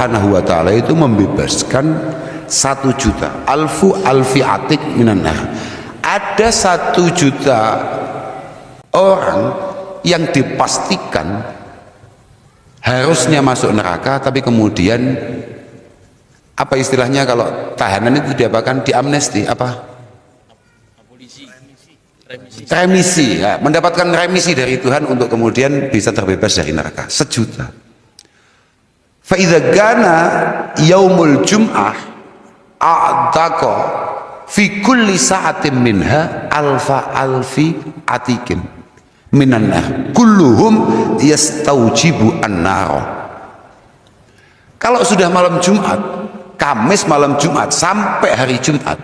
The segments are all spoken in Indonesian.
Subhanahu wa ta'ala itu membebaskan 1.000.000 alfi atik minan nar. Ada 1.000.000 orang yang dipastikan harusnya masuk neraka, tapi kemudian apa istilahnya kalau tahanan itu diapakan, diamnesti, apa, remisi ya, mendapatkan remisi dari Tuhan untuk kemudian bisa terbebas dari neraka. 1.000.000. Fa idza kana yaumul jum'ah a'taqa fi kulli sa'atin minha alfi atikin minan nar kulluhum yastaujibu an-nar. Kalau sudah malam Jumat, Kamis malam Jumat sampai hari Jumat,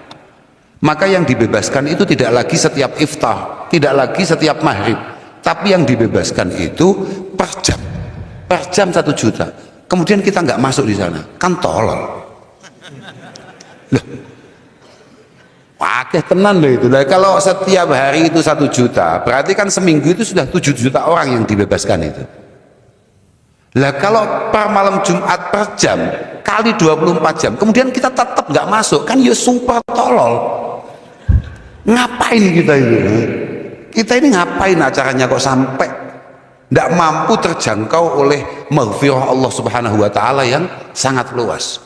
maka yang dibebaskan itu tidak lagi setiap iftar, tidak lagi setiap maghrib, tapi yang dibebaskan itu per jam 1.000.000. Kemudian kita nggak masuk di sana, kan tolol. Loh, wakeh tenan loh itu. Nah, kalau setiap hari itu 1.000.000, berarti kan seminggu itu sudah 7.000.000 orang yang dibebaskan itu. Lah kalau per malam Jumat per jam kali 24 jam, kemudian kita tetap nggak masuk, kan ya super tolol. Ngapain kita ini? Kita ini ngapain acaranya kok sampai tidak mampu terjangkau oleh maghfirah Allah Subhanahu wa ta'ala yang sangat luas.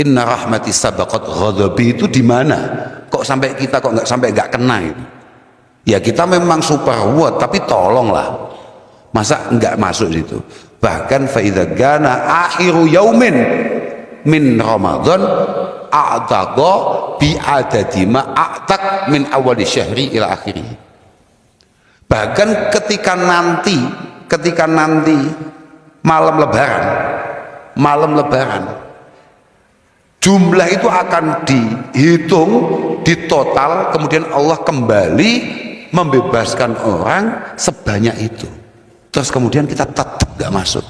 Inna rahmati sabaqat ghadabi itu di mana? Kok sampai kita kok nggak kena itu? Ya kita memang super what, tapi tolonglah, masa nggak masuk situ? Bahkan fa idza kana akhiru yaumin min Ramadan a'taqa bi adadi ma a'taq min awal syahri ila akhirih. Bahkan ketika nanti malam lebaran jumlah itu akan dihitung, ditotal, kemudian Allah kembali membebaskan orang sebanyak itu. Terus kemudian kita tetap gak masuk.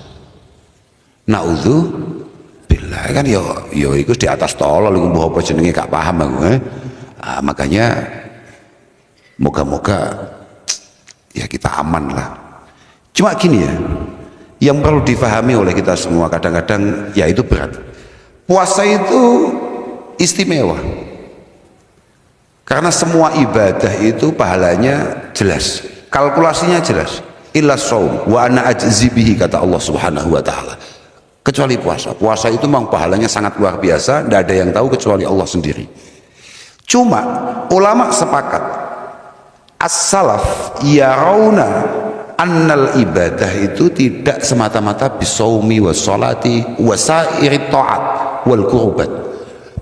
Naudzubillah, kan yo itu di atas tolol iku mbah apa jenenge gak paham aku. Makanya moga-moga ya kita aman lah. Cuma gini ya, yang perlu difahami oleh kita semua, kadang-kadang ya itu berat. Puasa itu istimewa karena semua ibadah itu pahalanya jelas, kalkulasinya jelas. Illa shaum wa ana ajzi bihi, kata Allah Subhanahu wa ta'ala, kecuali puasa. Puasa itu memang pahalanya sangat luar biasa, tidak ada yang tahu kecuali Allah sendiri. Cuma ulama sepakat, as-salaf yarawna annal ibadah itu tidak semata-mata bisaumi wa sholati wa sairi ta'at wal qurbat.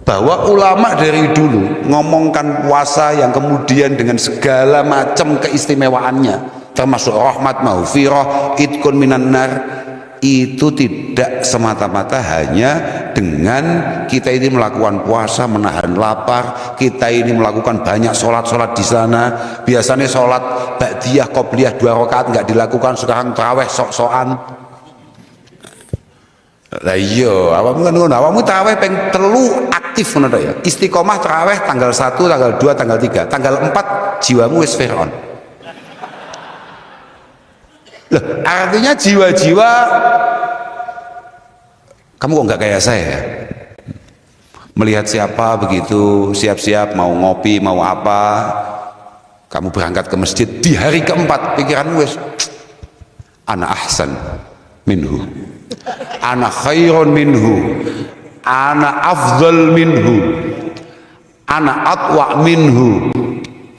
Bahwa ulama dari dulu ngomongkan puasa yang kemudian dengan segala macam keistimewaannya, termasuk rahmat, maghfirah, idkun minan nar, itu tidak semata-mata hanya dengan kita ini melakukan puasa, menahan lapar, kita ini melakukan banyak sholat di sana. Biasanya sholat ba'diyah qobliyah 2 rakaat nggak dilakukan, sekarang taraweh sok-sokan. Lah iya, awamu taraweh peng telu aktif ngono ya. Istiqomah taraweh tanggal 1, tanggal 2, tanggal 3, tanggal 4 jiwamu wis Fir'aun. Loh, artinya jiwa-jiwa kamu kok nggak kayak saya ya? Melihat siapa begitu siap-siap mau ngopi mau apa, kamu berangkat ke masjid di hari keempat, pikiranmu wis ana ahsan minhu, ana khairun minhu, ana afdal minhu, ana atwa minhu.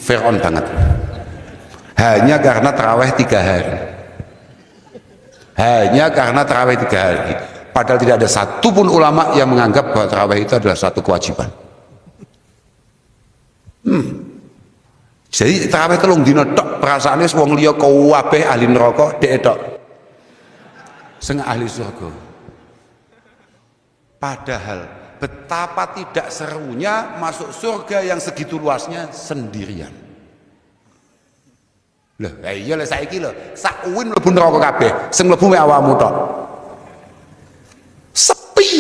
Fir'aun banget, hanya karena taraweh 3 hari, hanya karena taraweh 3 hari. Padahal tidak ada satupun ulama yang menganggap bahwa tarawih itu adalah satu kewajiban. Jadi tarawih telung dina tok, perasaannya wong liya kabeh ahli neraka, dhek tok sing ahli surga. Padahal betapa tidak serunya masuk surga yang segitu luasnya sendirian. Loh, iya lho saiki lho, sak uwin mlebu neraka kabeh, sing mlebu mek awakmu tok. Sepi.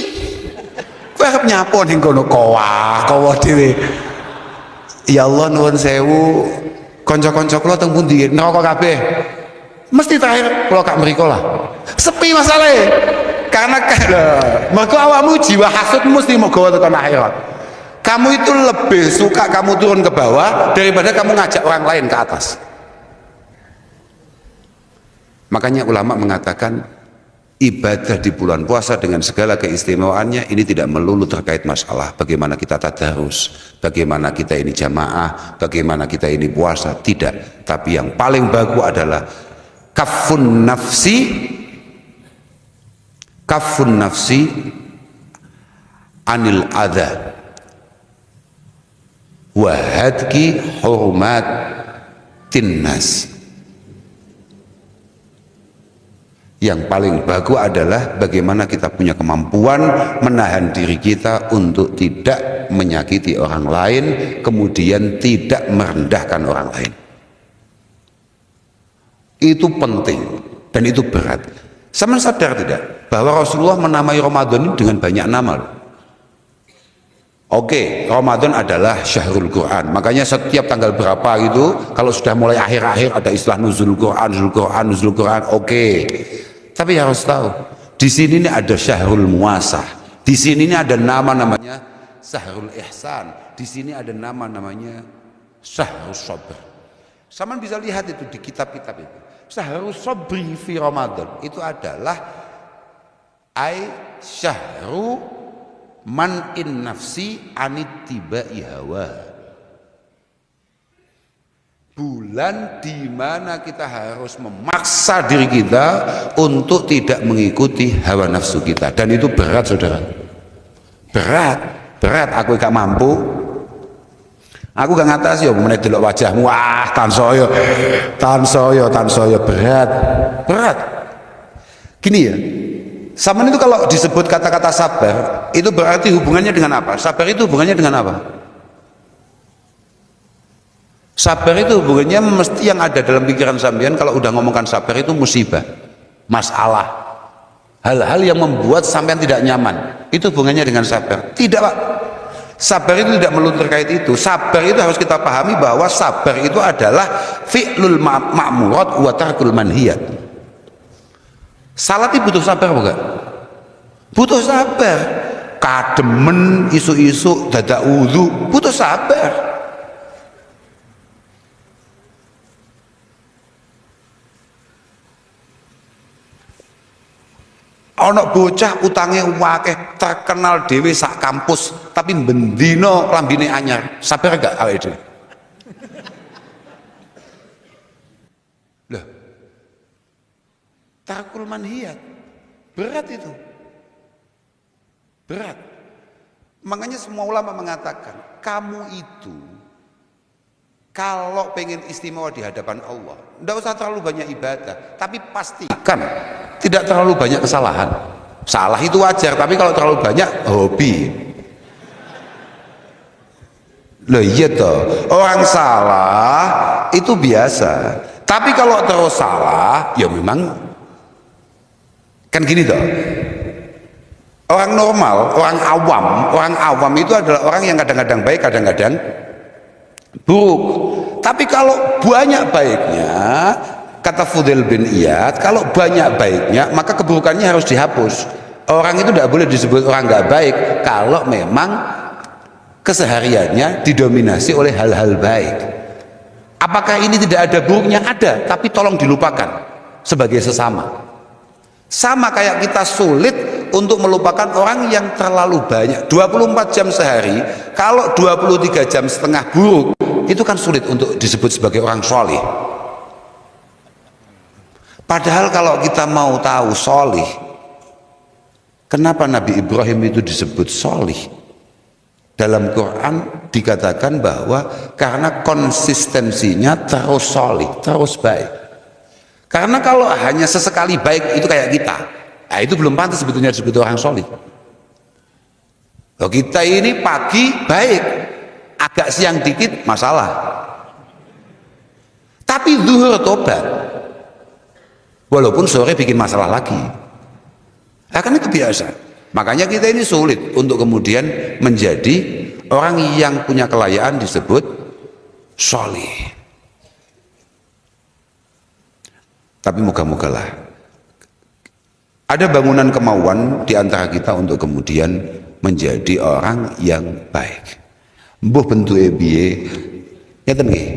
Kowe arep nyapa ning kono kawah dhewe. Ya Allah nuwun sewu, kanca-kanca kula teng pundi? Neraka kabeh. mesti terakhir kalau kak mriko lah sepi masalahnya karena mergo awakmu jiwa hasud mesti mau gawa tekan akhirat. Kamu itu lebih suka kamu turun ke bawah daripada kamu ngajak orang lain ke atas. Makanya ulama mengatakan ibadah di bulan puasa dengan segala keistimewaannya ini tidak melulu terkait masalah bagaimana kita tadarus, bagaimana kita ini jamaah, bagaimana kita ini puasa, tidak. Tapi yang paling bagus adalah kafun nafsi anil adha wa hadki hurmatin nas. Yang paling bagus adalah bagaimana kita punya kemampuan menahan diri kita untuk tidak menyakiti orang lain, kemudian tidak merendahkan orang lain. Itu penting dan itu berat. Sama sadar tidak bahwa Rasulullah menamai Ramadan ini dengan banyak nama. Oke, Ramadan adalah syahrul Quran. Makanya setiap tanggal berapa gitu, kalau sudah mulai akhir-akhir ada istilah nuzul Quran. Oke. Tapi harus tahu, di sini ini ada syahrul muasah. Di sini ini ada nama namanya syahrul ihsan. Di sini ada nama namanya syahrul sabr. Sama bisa lihat itu di kitab-kitab itu. Syahrul sabri fi Ramadan itu adalah syahru man in nafsi anittiba'i hawa. Bulan di mana kita harus memaksa diri kita untuk tidak mengikuti hawa nafsu kita, dan itu berat saudara, berat. Aku gak mampu, aku gak ngatasi ya menit delok wajahmu, wah tansoyo berat. Gini ya, sama itu kalau disebut kata-kata sabar itu berarti hubungannya dengan apa? Sabar itu hubungannya dengan apa? Sabar itu hubungannya mesti yang ada dalam pikiran sampean kalau udah ngomongkan sabar itu musibah, masalah, hal-hal yang membuat sampean tidak nyaman. Itu hubungannya dengan sabar. Tidak Pak, sabar itu tidak melulu terkait itu. Sabar itu harus kita pahami bahwa sabar itu adalah fi'lul ma'murat wa tarkul manhiyat. Salat itu butuh sabar bukan? Butuh sabar. Kademen isu-isu dadak wudu butuh sabar. Ana bocah utange wakeh terkenal dhewe sak kampus tapi bendino klambine anyar, sabar gak awake dhewe? Loh, tarkul manhiyat berat itu, berat. Makanya semua ulama mengatakan kamu itu kalau pengen istimewa di hadapan Allah, tidak usah terlalu banyak ibadah, tapi pastikan tidak terlalu banyak kesalahan. Salah itu wajar, tapi kalau terlalu banyak hobi. Loh iya toh, orang salah itu biasa, tapi kalau terus salah, ya memang kan gini toh. Orang normal, orang awam itu adalah orang yang kadang-kadang baik, kadang-kadang buruk. Tapi kalau banyak baiknya, kata Fudail bin Iyad, kalau banyak baiknya maka keburukannya harus dihapus. Orang itu tidak boleh disebut orang nggak baik kalau memang kesehariannya didominasi oleh hal-hal baik. Apakah ini tidak ada buruknya? Ada, tapi tolong dilupakan sebagai sesama. Sama kayak kita sulit untuk melupakan orang yang terlalu banyak 24 jam sehari. Kalau 23 jam setengah buruk, itu kan sulit untuk disebut sebagai orang solih. Padahal kalau kita mau tahu solih, kenapa Nabi Ibrahim itu disebut solih? Dalam Quran dikatakan bahwa karena konsistensinya terus solih, terus baik. Karena kalau hanya sesekali baik itu kayak kita, nah itu belum pantas sebetulnya disebut orang solih. Loh, kita ini pagi baik, agak siang dikit masalah, tapi zuhur tobat, walaupun sore bikin masalah lagi. Karena itu biasa. Makanya kita ini sulit untuk kemudian menjadi orang yang punya kelayaan disebut solih. Tapi moga-mogalah ada bangunan kemauan di antara kita untuk kemudian menjadi orang yang baik. Mbuh bentuke piye? Ngeten nggih.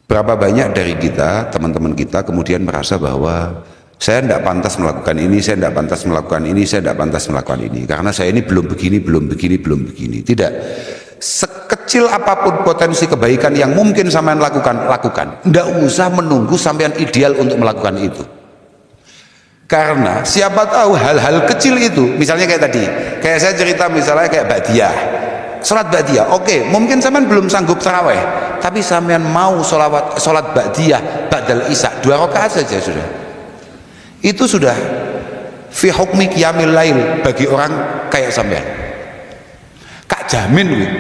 Berapa banyak dari kita, teman-teman kita kemudian merasa bahwa saya tidak pantas melakukan ini, saya tidak pantas melakukan ini, saya tidak pantas melakukan ini, karena saya ini belum begini, belum begini, belum begini. Tidak. Sekecil apapun potensi kebaikan yang mungkin sampean lakukan, lakukan. Tidak usah menunggu sampean ideal untuk melakukan itu. Karena siapa tahu hal-hal kecil itu, misalnya kayak tadi, kayak saya cerita misalnya kayak ba'diyah, sholat ba'diyah, oke, mungkin sampean belum sanggup tarawih, tapi sampean mau sholat ba'diyah, ba'dal isya, 2 rakaat saja sudah. Itu sudah fi hukmi qiyamil lail bagi orang kayak sampean. Kak jamin loh.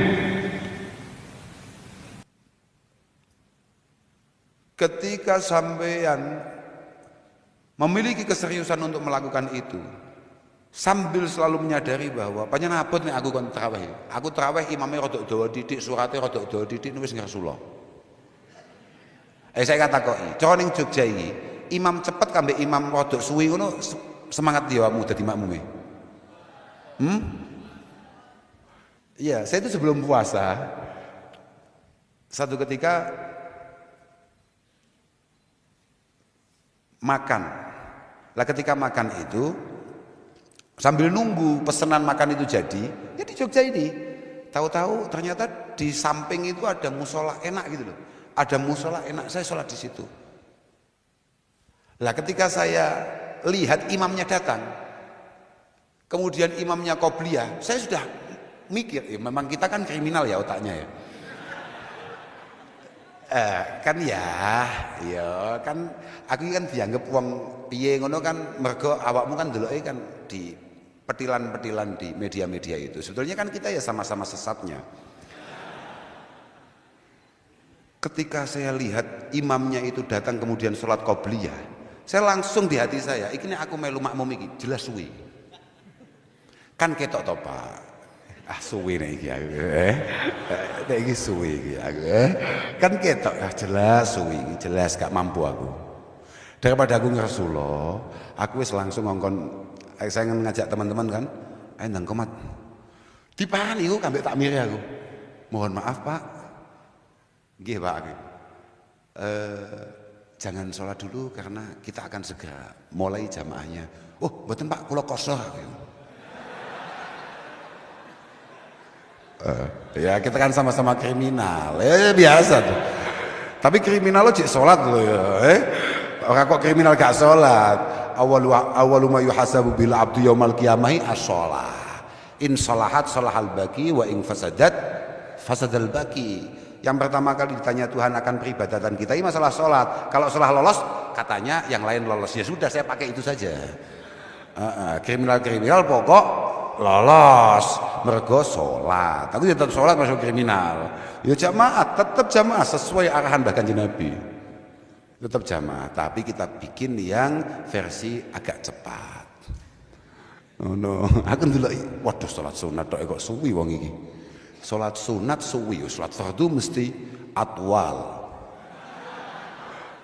Ketika sampean memiliki keseriusan untuk melakukan itu, sambil selalu menyadari bahwa panjenengan abot nek aku kon tarawih. Aku tarawih imamnya rodok dawa didik, surate rodok dawa didik wis ngersula. Saya katakoki, cara ning Jogja iki, imam cepet kambe imam rodok suwi ngono semangat dia awakmu dadi makmume. Iya, saya itu sebelum puasa satu ketika makan. Lah ketika makan itu sambil nunggu pesanan makan itu jadi, ya di Jogja ini tahu-tahu ternyata di samping itu ada musola enak gitu loh. Ada musola enak, saya sholat di situ. Lah ketika saya lihat imamnya datang, kemudian imamnya qobliyah, saya sudah mikir, ya memang kita kan kriminal ya otaknya ya. Kan kan aku kan dianggap wong piye ngono kan, mergo awakmu kan deloke kan di petilan-petilan di media-media itu. Sebetulnya kan kita ya sama-sama sesatnya. Ketika saya lihat imamnya itu datang kemudian sholat qobliyah, saya langsung di hati saya, iki nek aku melu makmum iki jelas suwi. Kan ketok to, Pak. Suwi nek iki aku. Nek iki suwi iki aku. Kan ketok jelas suwi iki, jelas gak mampu aku. Daripada aku ngersula, aku wis langsung ngongkon, saya ngajak teman-teman kan, ayo ndang komat. Dipahani iku kambek takmire aku. Mohon maaf, Pak. Nggih, Pak. Jangan sholat dulu karena kita akan segera mulai jamaahnya. Oh, mboten Pak, kula kosor. Ya kita kan sama-sama kriminal, biasa tuh. Tapi kriminal lo cik sholat lo ya, orang kok kriminal gak sholat. Awalu ma yuhasabu bil abdu yaumal qiyamah as-sholah. In sholahat sholahal baqi wa in fasadat fasadal baqi. Yang pertama kali ditanya Tuhan akan peribadatan kita ini masalah sholat. Kalau sholat lolos, katanya yang lain lolos. Ya sudah, saya pakai itu saja. Kriminal-kriminal pokok lolos, mergo sholat. Aku tetap sholat masuk kriminal. Ya jamaah, tetap jamaah sesuai arahan bahkan Nabi. Tetap jamaah, tapi kita bikin yang versi agak cepat. Oh no, aku dulu, waduh sholat sunat kok suwi wong iki. Sholat sunat suwi, sholat fardu mesti atwal,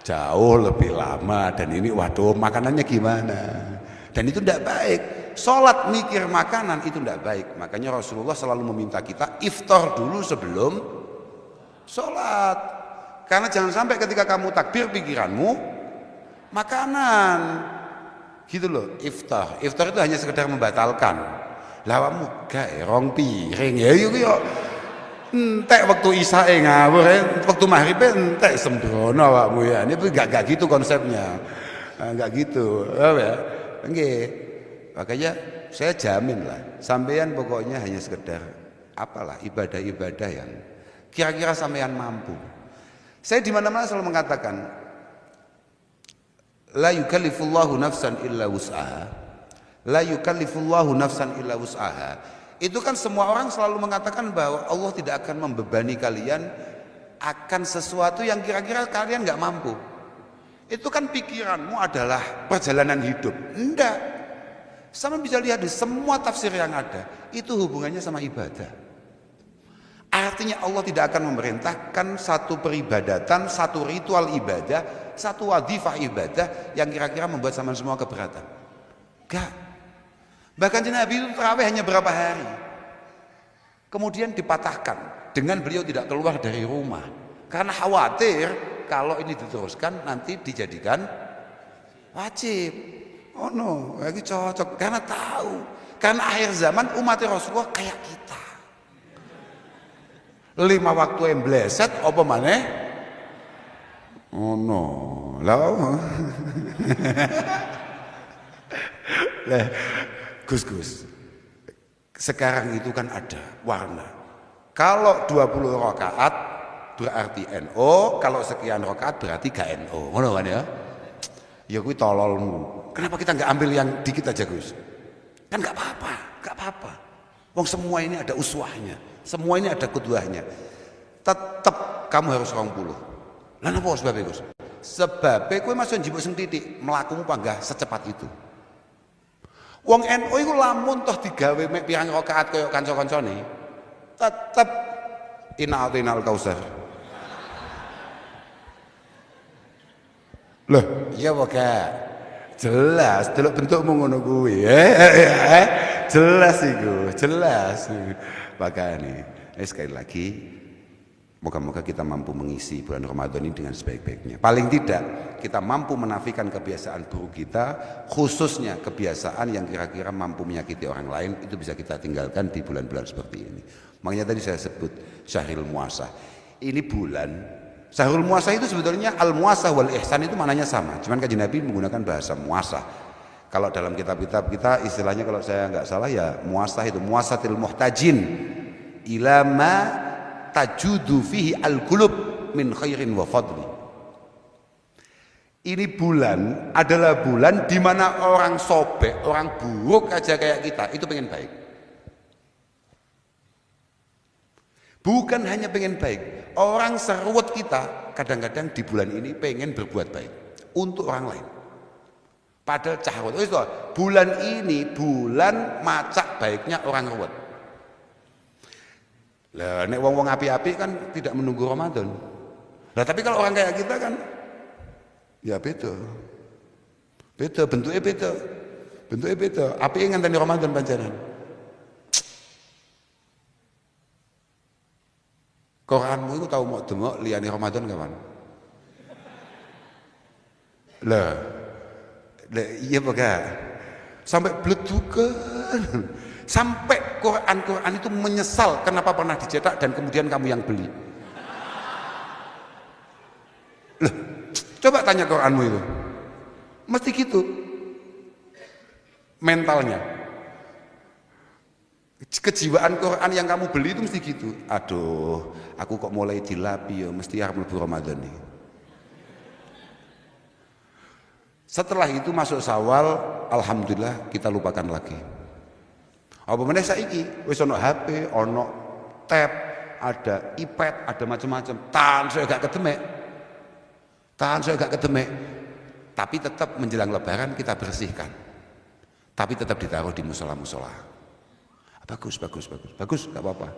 jauh lebih lama. Dan ini waduh makanannya gimana, dan itu tidak baik. Sholat mikir makanan itu tidak baik. Makanya Rasulullah selalu meminta kita iftar dulu sebelum sholat, karena jangan sampai ketika kamu takbir pikiranmu makanan gitu loh. Iftar itu hanya sekedar membatalkan. Lawamu gak rong piring ya yuk yo entek waktu isyae ngawur, waktu maghrib entek sembrono awakmu ya. Ini gak gitu konsepnya, gak gitu ya. Nggih, makanya saya jamin lah sampeyan pokoknya hanya sekedar apalah ibadah-ibadah yang kira-kira sampeyan mampu. Saya di mana-mana selalu mengatakan la yukallifullahu nafsan illa wus'aha. La yukallifullahu nafsan illa wus'aha. Itu kan semua orang selalu mengatakan bahwa Allah tidak akan membebani kalian akan sesuatu yang kira-kira kalian nggak mampu. Itu kan pikiranmu adalah perjalanan hidup. Enggak. Sama bisa lihat di semua tafsir yang ada, itu hubungannya sama ibadah. Artinya Allah tidak akan memerintahkan satu peribadatan, satu ritual ibadah satu wadhifah ibadah yang kira-kira membuat sama semua keberatan. Enggak. Bahkan Nabi itu tarawih hanya berapa hari. Kemudian dipatahkan dengan beliau tidak keluar dari rumah. Karena khawatir kalau ini diteruskan nanti dijadikan wajib. Oh no, lagi cocok. Karena tahu. Karena akhir zaman umat Rasulullah kayak kita. 5 waktu yang bleset apa maneh? Oh no. Lah. Lah, Gus. Sekarang itu kan ada warna. Kalau 20 rakaat berarti NO, kalau sekian rakaat berarti gak NO. Ngono kan ya? Ya kuwi tololmu. Kenapa kita nggak ambil yang dikit aja, Gus? Kan nggak apa-apa. Wong semua ini ada uswahnya, semua ini ada kuduahnya. Tetap kamu harus 20. Lah napa sebabnya, Gus? Sebabnya kowe masuk njibuk sing titik, mlakumu panggah secepat itu. Wong NU iku lamun toh digawe mek pirang rakaat kaya kanca-kancane, tetep inal kausar. Loh, iya apa gak? Jelas, delok bentukmu ngono kuwi. Jelas iku, jelas. Makane, sekali lagi moga-moga kita mampu mengisi bulan Ramadan ini dengan sebaik-baiknya. Paling tidak kita mampu menafikan kebiasaan buruk kita, khususnya kebiasaan yang kira-kira mampu menyakiti orang lain, itu bisa kita tinggalkan di bulan-bulan seperti ini. Makanya tadi saya sebut Syahrul Muasah. Ini bulan Syahrul Muasah itu sebetulnya al-muasah wal ihsan itu maknanya sama. Cuman Kanjeng Nabi menggunakan bahasa muasah. Kalau dalam kitab-kitab kita istilahnya kalau saya nggak salah ya muasah itu muasatil muhtajin ila ma tajudu fihi al-qulub min khairin wa fadli. Ini bulan adalah bulan di mana orang sobek, orang buruk aja kayak kita itu pengen baik. Bukan hanya pengen baik, orang seruat kita kadang-kadang di bulan ini pengen berbuat baik untuk orang lain. Padahal cahwat, bulan ini bulan macak baiknya orang ruwet. Lah nek wong-wong api-api kan tidak menunggu Ramadan. Lah tapi kalau orang kayak kita kan ya beda. Beda bentuknya beda. Bentuknya beda. Api ngenteni Ramadan panjenengan. Quranmu itu tahu mau demok liyane Ramadan kapan? Lah iya enggak? Sampai bledukan. Sampai Quran itu menyesal kenapa pernah dicetak dan kemudian kamu yang beli. Loh, coba tanya Quranmu itu. Mesti gitu. Mentalnya. Kejiwaan Quran yang kamu beli itu mesti gitu. Aduh, aku kok mulai dilapi ya, mesti harus mlebu Ramadan nih. Setelah itu masuk Syawal, alhamdulillah kita lupakan lagi. Apa meneh saiki wis ono HP, ono tab, ada iPad, ada macam-macam. Tahan saya gak kedemek. Tapi tetap menjelang Lebaran kita bersihkan. Tapi tetap ditaruh di musola-musola. Bagus, gak apa-apa.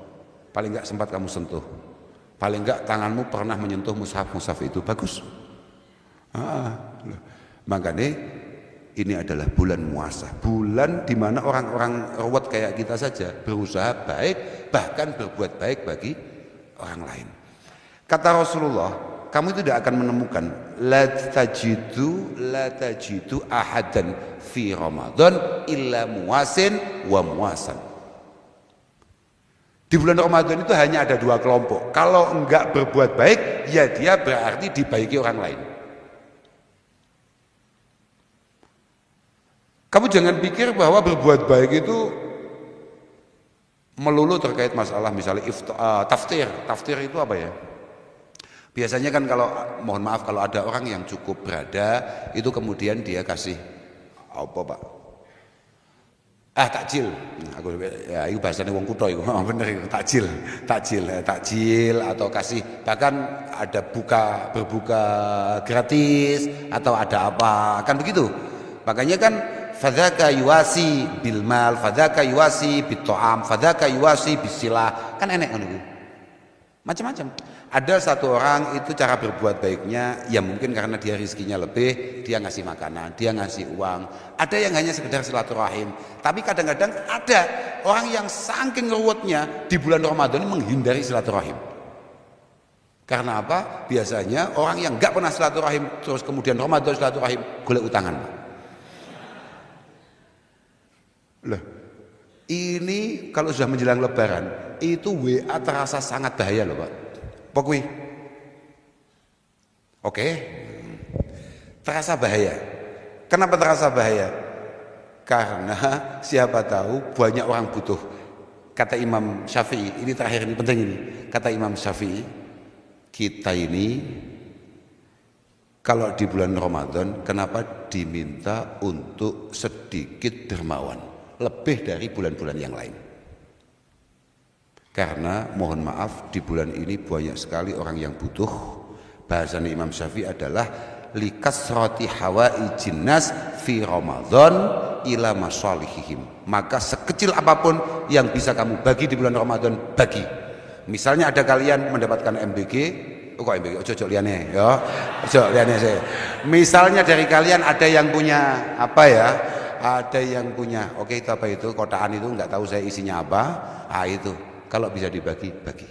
Paling gak sempat kamu sentuh. Paling gak tanganmu pernah menyentuh mushaf itu, bagus. Makanya ini adalah bulan muasah, bulan di mana orang-orang ruwet kayak kita saja berusaha baik, bahkan berbuat baik bagi orang lain. Kata Rasulullah, kamu itu tidak akan menemukan la tajidu ahadan fi Ramadan illa muwasin wa muwasan. Di bulan Ramadan itu hanya ada 2 kelompok. Kalau enggak berbuat baik, ya dia berarti dibaiki orang lain. Kamu jangan pikir bahwa berbuat baik itu melulu terkait masalah misalnya taftir. Taftir itu apa ya? Biasanya kan kalau mohon maaf kalau ada orang yang cukup berada itu kemudian dia kasih apa Pak? Takjil. Aku ya itu bahasanya wong kutho iku. Bener itu takjil atau kasih bahkan ada berbuka gratis atau ada apa kan begitu. Makanya kan fadzaka yuwasi bil mal, fadzaka yuwasi bit ta'am, fadzaka yuwasi bisilah. Kan enek ngono iku. Macam-macam. Ada satu orang itu cara berbuat baiknya ya mungkin karena dia rezekinya lebih, dia ngasih makanan, dia ngasih uang. Ada yang hanya sekedar silaturahim. Tapi kadang-kadang ada orang yang saking ruwetnya di bulan Ramadan menghindari silaturahim. Karena apa? Biasanya orang yang nggak pernah silaturahim terus kemudian Ramadan silaturahim golek utangan. Loh, ini kalau sudah menjelang Lebaran itu WA terasa sangat bahaya loh Pak. Pokoknya, oke, terasa bahaya. Kenapa terasa bahaya? Karena siapa tahu banyak orang butuh. Kata Imam Syafi'i, ini terakhir ini penting ini. Kata Imam Syafi'i, kita ini kalau di bulan Ramadan, kenapa diminta untuk sedikit dermawan, lebih dari bulan-bulan yang lain? Karena mohon maaf di bulan ini banyak sekali orang yang butuh. Bahasanya Imam Syafi'i adalah likasrati hawaijin nas fi Ramadan ila masalihihim. Maka sekecil apapun yang bisa kamu bagi di bulan Ramadan, bagi. Misalnya ada kalian mendapatkan MBG, kok MBG, ojo liane ya. Ojo liane saya. Misalnya dari kalian ada yang punya apa ya? Ada yang punya, oke itu apa itu? Kotaan itu nggak tahu saya isinya apa. Ah itu. Kalau bisa dibagi, bagi.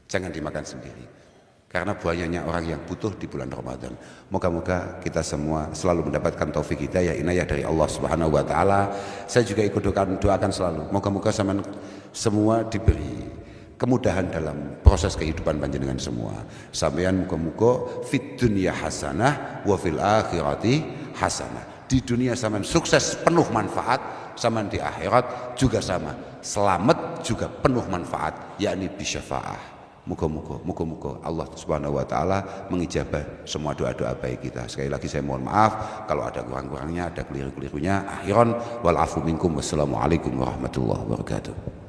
Jangan dimakan sendiri. Karena banyaknya orang yang butuh di bulan Ramadan. Moga-moga kita semua selalu mendapatkan taufik hidayah inayah dari Allah Subhanahu wa taala. Saya juga ikut doakan selalu. Moga-moga semua diberi kemudahan dalam proses kehidupan panjenengan semua. Sampeyan muga-muga fid dunya hasanah wa fil akhirati hasanah. Di dunia sampean sukses penuh manfaat, sampean di akhirat juga sama. Selamat juga penuh manfaat, yakni bisyafaah. Muga-muga Allah Subhanahu wa taala mengijabah semua doa-doa baik kita. Sekali lagi saya mohon maaf kalau ada kurang-kurangnya, ada keliru-kelirunya. Akhiran wal afu minkum. Wassalamualaikum warahmatullahi wabarakatuh.